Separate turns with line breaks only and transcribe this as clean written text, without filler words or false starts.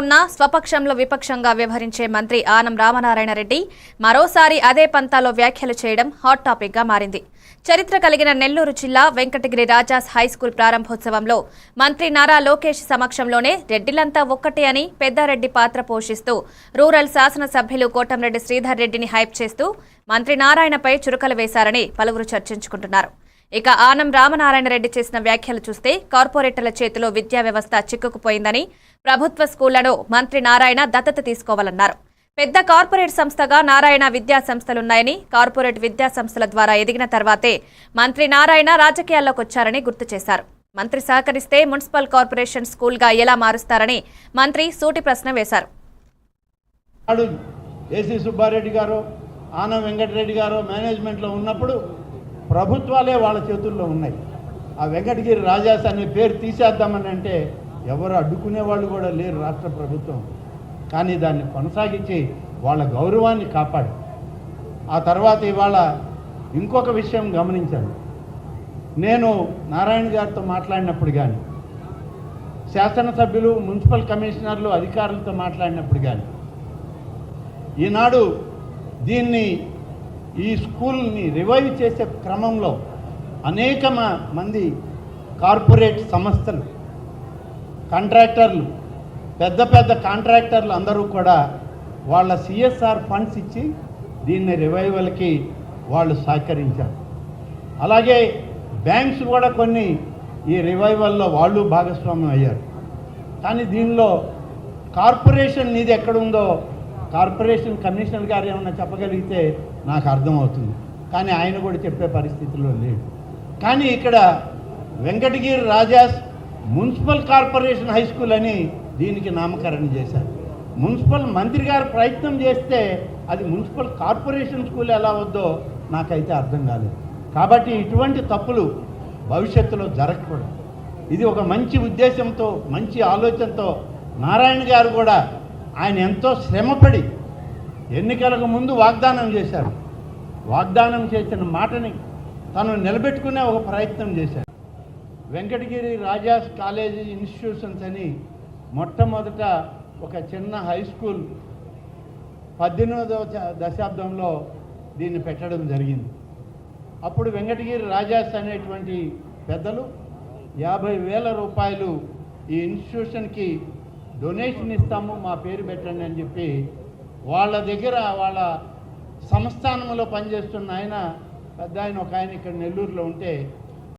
ఉన్న స్వపక్షంలో విపక్షంగా వ్యవహరించే మంత్రి ఆనం రామనారాయణ రెడ్డి మరోసారి అదే పంతాలో వ్యాఖ్యలు చేయడం హాట్ టాపిక్ గా మారింది. చరిత్ర కలిగిన నెల్లూరు జిల్లా వెంకటగిరి రాజాస్ హైస్కూల్ ప్రారంభోత్సవంలో మంత్రి నారా లోకేష్ సమక్షంలోనే రెడ్డిలంతా ఒక్కటే అని పెద్దారెడ్డి పాత్ర పోషిస్తూ రూరల్ శాసనసభ్యులు కోటంరెడ్డి శ్రీధర్ రెడ్డిని హైప్ చేస్తూ మంత్రి నారాయణపై చురకలు వేశారని పలువురు చర్చించుకుంటున్నారు. ఇక ఆనం రామనారాయణ రెడ్డి చేసిన వ్యాఖ్యలు చూస్తే కార్పొరేటర్ల చేతిలో విద్యా వ్యవస్థ చిక్కుకుపోయిందని, ప్రభుత్వ స్కూళ్లను మంత్రి నారాయణ దత్తత తీసుకోవాలన్నారు. పెద్ద కార్పొరేట్ సంస్థగా నారాయణ విద్యా సంస్థలున్నాయని, కార్పొరేట్ విద్యా సంస్థల ద్వారా ఎదిగిన తర్వాతే మంత్రి నారాయణ రాజకీయాల్లోకి వచ్చారని గుర్తు చేశారు. మంత్రి సహకరిస్తే మున్సిపల్ కార్పొరేషన్ స్కూల్గా ఎలా మారుస్తారని మంత్రి సూటి ప్రశ్న వేశారు.
ఏసీ సుబ్బారెడ్డి గారు, ఆనం వెంకటరెడ్డి గారు మేనేజ్మెంట్లో ఉన్నప్పుడు ప్రభుత్వాలే వాళ్ళ చేతుల్లో ఉన్నాయి. ఆ వెంకటగిరి రాజాస్ అనే పేరు తీసేద్దామని అంటే ఎవరు అడ్డుకునే వాళ్ళు కూడా లేరు రాష్ట్ర ప్రభుత్వం. కానీ దాన్ని కొనసాగించి వాళ్ళ గౌరవాన్ని కాపాడు. ఆ తర్వాత ఇవాళ ఇంకొక విషయం గమనించాను. నేను నారాయణ గారితో మాట్లాడినప్పుడు కానీ, శాసనసభ్యులు, మున్సిపల్ కమిషనర్లు, అధికారులతో మాట్లాడినప్పుడు కానీ, ఈనాడు దీన్ని ఈ స్కూల్ని రివైవ్ చేసే క్రమంలో అనేక మంది కార్పొరేట్ సంస్థలు, కాంట్రాక్టర్లు, పెద్ద పెద్ద కాంట్రాక్టర్లు అందరూ కూడా వాళ్ళ సిఎస్ఆర్ ఫండ్స్ ఇచ్చి దీన్ని రివైవల్కి వాళ్ళు సహకరించారు. అలాగే బ్యాంక్స్ కూడా కొన్ని ఈ రివైవల్లో వాళ్ళు భాగస్వామ్యం అయ్యారు. కానీ దీనిలో కార్పొరేషన్ నిధి ఎక్కడుందో కార్పొరేషన్ కమిషనర్ గారు ఏమన్నా చెప్పగలిగితే నాకు అర్థమవుతుంది. కానీ ఆయన కూడా చెప్పే పరిస్థితిలో లేడు. కానీ ఇక్కడ Venkatagiri Rajas municipal corporation high school అని దీనికి నామకరణం చేశారు. మున్సిపల్ మంత్రి గారు ప్రయత్నం చేస్తే అది మున్సిపల్ కార్పొరేషన్ స్కూల్ ఎలా వద్దో నాకైతే అర్థం కాలేదు. కాబట్టి ఇటువంటి తప్పులు భవిష్యత్తులో జరగకూడదు. ఇది ఒక మంచి ఉద్దేశంతో, మంచి ఆలోచనతో నారాయణ గారు కూడా ఆయన ఎంతో శ్రమపడి ఎన్నికలకు ముందు వాగ్దానం చేశారు. వాగ్దానం చేసిన మాటని తను నిలబెట్టుకునే ఒక ప్రయత్నం చేశారు. వెంకటగిరి రాజాస్ కాలేజీ ఇన్స్టిట్యూషన్స్ అని మొట్టమొదట ఒక చిన్న హై స్కూల్ 18వ దశాబ్దంలో దీన్ని పెట్టడం జరిగింది. అప్పుడు వెంకటగిరి రాజాస్ అనేటువంటి పెద్దలు 50,000 రూపాయలు ఈ ఇన్స్టిట్యూషన్కి డొనేషన్ ఇస్తాము, మా పేరు పెట్టండి అని చెప్పి వాళ్ళ దగ్గర, వాళ్ళ సంస్థానంలో పనిచేస్తున్న ఆయన, పెద్ద ఆయన ఒక ఆయన ఇక్కడ నెల్లూరులో ఉంటే